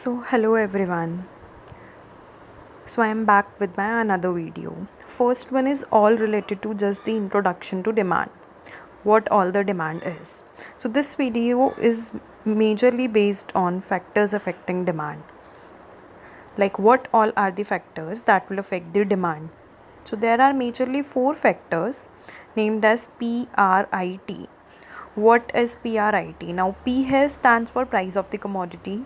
Hello everyone. I am back with my another video. First one is all related to just the introduction to demand. What all the demand is. This video is majorly based on factors affecting demand. Like what all are the factors that will affect the demand. There are majorly four factors named as PRIT. What is PRIT? Now P here stands for price of the commodity.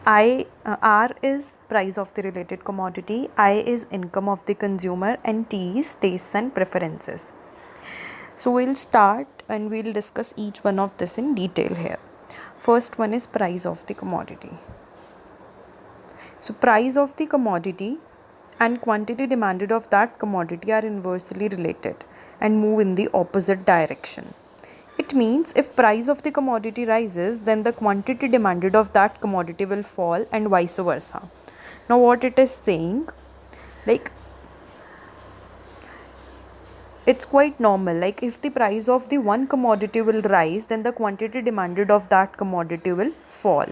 R is price of the related commodity, I is income of the consumer, and T is tastes and preferences. We'll start and we'll discuss each one of this in detail here. First one is price of the commodity. Price of the commodity and quantity demanded of that commodity are inversely related and move in the opposite direction. It means if price of the commodity rises, then the quantity demanded of that commodity will fall and vice versa. Now what it is saying, like it's quite normal, like if the price of the one commodity will rise, then the quantity demanded of that commodity will fall.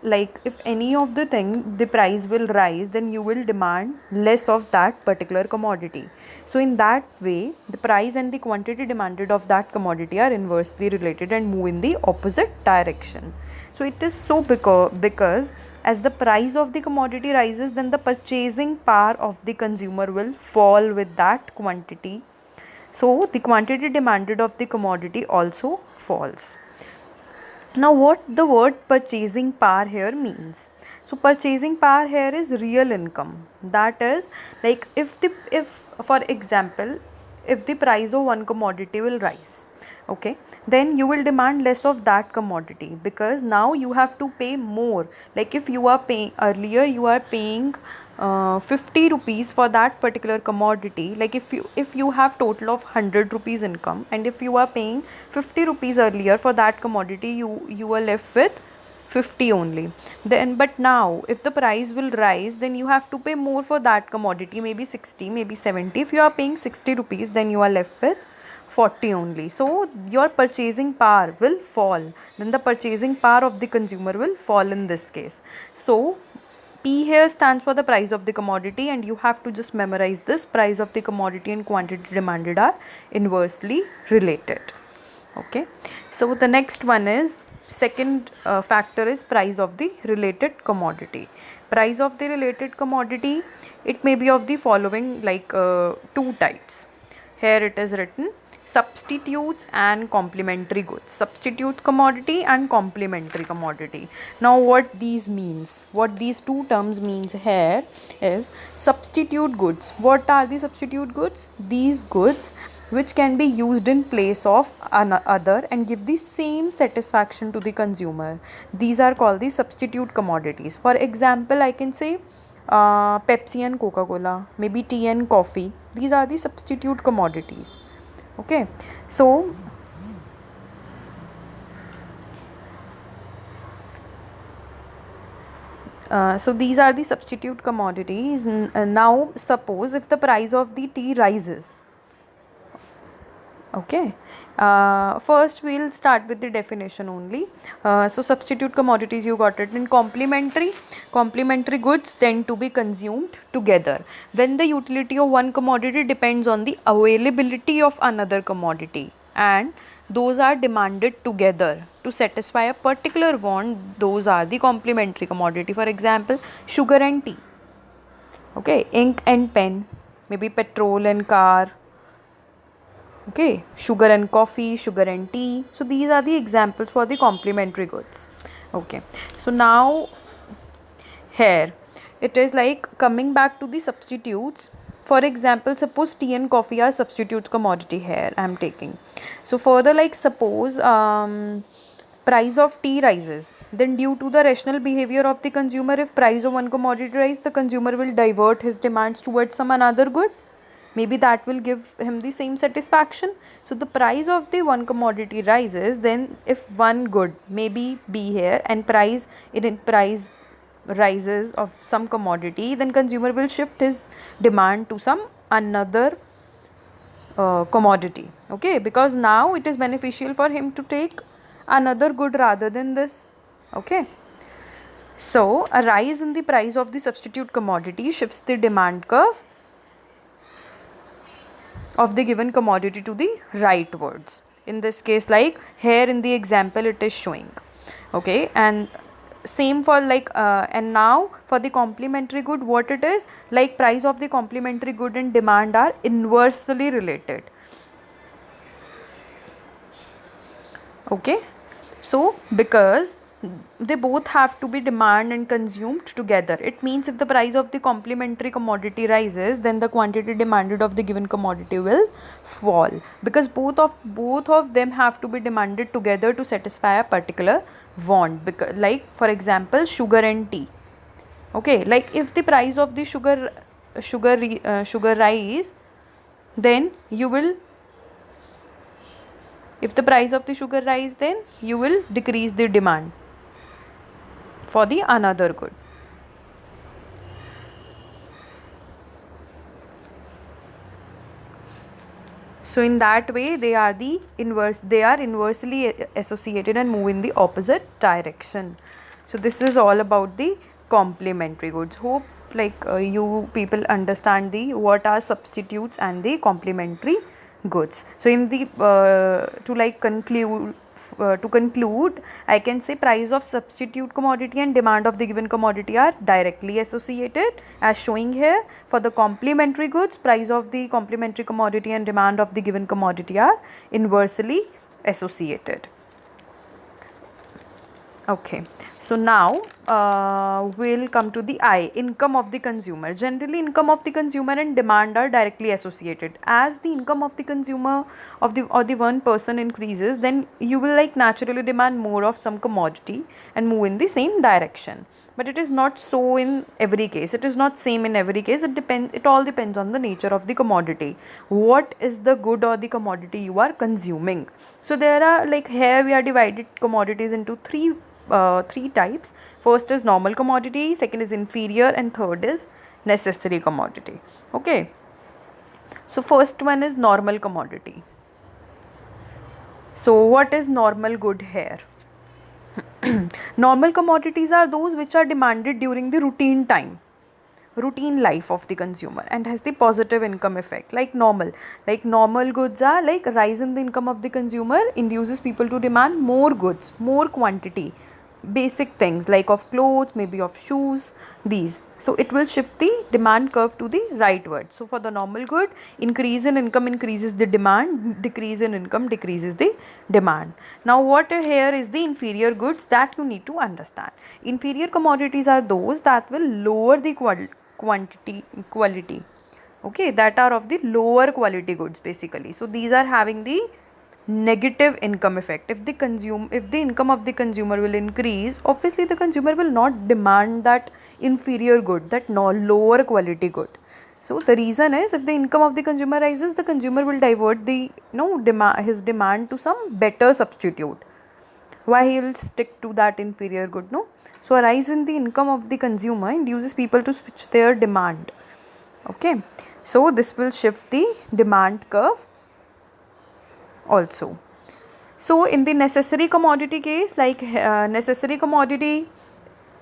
If any of the thing the price will rise, then you will demand less of that particular commodity. So in that way the price and the quantity demanded of that commodity are inversely related and move in the opposite direction. So it is so because as the price of the commodity rises, then the purchasing power of the consumer will fall with that quantity, so the quantity demanded of the commodity also falls. Now what the word purchasing power here means? So purchasing power here is real income. That is, like if for example, if the price of one commodity will rise, okay, then you will demand less of that commodity because now you have to pay more. Like if you are paying earlier, you are paying 50 rupees for that particular commodity. Like if you have total of 100 rupees income, and if you are paying 50 rupees earlier for that commodity, you are left with 50 only. Then but now if the price will rise, then you have to pay more for that commodity, maybe 60, maybe 70. If you are paying 60 rupees, then you are left with 40 only. So your purchasing power will fall, then the purchasing power of the consumer will fall in this case. So P here stands for the price of the commodity, and you have to just memorize this. Price of the commodity and quantity demanded are inversely related. Okay, so the next one is second factor is price of the related commodity. Price of the related commodity, it may be of the following, like two types. Here it is written substitutes and complementary goods. Substitute commodity and complementary commodity. Now what these means, what these two terms means here is substitute goods. What are the substitute goods? These goods which can be used in place of another and give the same satisfaction to the consumer. These are called the substitute commodities. For example, I can say Pepsi and Coca-Cola, maybe tea and coffee. These are the substitute commodities. Okay, so these are the substitute commodities. Now suppose if the price of the tea rises, okay, first we'll start with the definition only. So substitute commodities, you got it. In complementary goods tend to be consumed together when the utility of one commodity depends on the availability of another commodity, and those are demanded together to satisfy a particular want. Those are the complementary commodity. For example, sugar and tea, okay, ink and pen, maybe petrol and car, okay, sugar and coffee, sugar and tea. So these are the examples for the complementary goods. Okay, so now here it is like coming back to the substitutes. For example, suppose tea and coffee are substitute commodity. Here I am taking. So further, like suppose price of tea rises, then due to the rational behavior of the consumer, if price of one commodity rises, the consumer will divert his demands towards some another good. Maybe that will give him the same satisfaction. So the price of the one commodity rises, then if one good maybe be here and price rises of some commodity, then consumer will shift his demand to some another commodity. Okay, because now it is beneficial for him to take another good rather than this. Okay, So a rise in the price of the substitute commodity shifts the demand curve of the given commodity to the rightwards. In this case, like here in the example it is showing. Okay, and same for and now for the complementary good, what it is, like price of the complementary good and demand are inversely related. Okay, so because they both have to be demand and consumed together, it means if the price of the complementary commodity rises, then the quantity demanded of the given commodity will fall, because both of them have to be demanded together to satisfy a particular want. Because, like for example, sugar and tea. Okay, like if the price of the sugar rise, then you will, if the price of the sugar rise, then you will decrease the demand for the another good. So in that way they are inversely associated and move in the opposite direction. So this is all about the complementary goods. Hope you people understand the what are substitutes and the complementary goods. So in the to conclude, I can say price of substitute commodity and demand of the given commodity are directly associated, as showing here. For the complementary goods, price of the complementary commodity and demand of the given commodity are inversely associated. Okay, so now we'll come to the I, income of the consumer. Generally, income of the consumer and demand are directly associated. As the income of the consumer or the one person increases, then you will naturally demand more of some commodity and move in the same direction. But it is not so in every case. It is not same in every case. It all depends on the nature of the commodity. What is the good or the commodity you are consuming? So there are here we are divided commodities into three types. First is normal commodity, second is inferior, and third is necessary commodity. Okay, so first one is normal commodity. So what is normal good here? Normal commodities are those which are demanded during the routine life of the consumer and has the positive income effect. Normal goods are like rise in the income of the consumer induces people to demand more goods, more quantity, basic things like of clothes, maybe of shoes, these. So it will shift the demand curve to the rightward. So for the normal good, increase in income increases the demand, decrease in income decreases the demand. Now what here is the inferior goods that you need to understand. Inferior commodities are those that will lower the quality, okay, that are of the lower quality goods basically. So these are having the negative income effect. If the income of the consumer will increase, obviously the consumer will not demand that inferior good, that lower quality good. So the reason is, if the income of the consumer rises, the consumer will divert his demand to some better substitute. Why he will stick to that inferior good? No. So a rise in the income of the consumer induces people to switch their demand. Okay, so this will shift the demand curve also. So in the necessary commodity case, necessary commodity,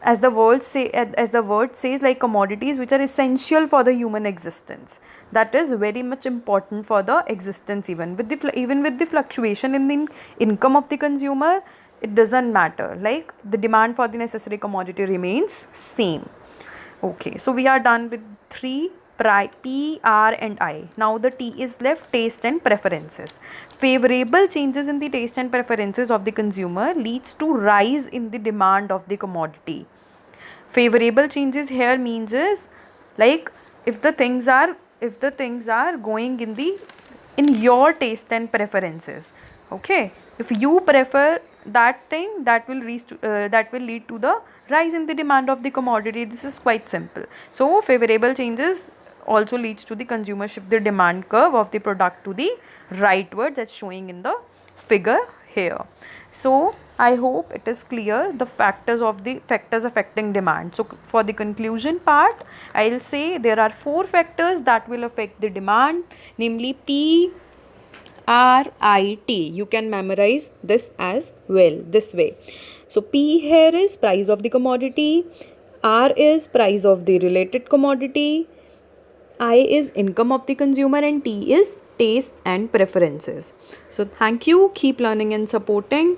as the word says, like commodities which are essential for the human existence, that is very much important for the existence. Even with the fluctuation in the income of the consumer, it doesn't matter, like the demand for the necessary commodity remains same. Okay, so we are done with three: P, R and I. Now the T is left, taste and preferences. Favorable changes in the taste and preferences of the consumer leads to rise in the demand of the commodity. Favorable changes here means is like if the things are going in your taste and preferences. Okay, if you prefer that thing, that will lead to the rise in the demand of the commodity. This is quite simple. So favorable changes also leads to the consumer shift the demand curve of the product to the rightward, that's showing in the figure here. So I hope it is clear the factors affecting demand. So for the conclusion part, I'll say there are 4 factors that will affect the demand, namely P, RIT. You can memorize this as well this way. So P here is price of the commodity, R is price of the related commodity, I is income of the consumer, and T is taste and preferences. So thank you. Keep learning and supporting.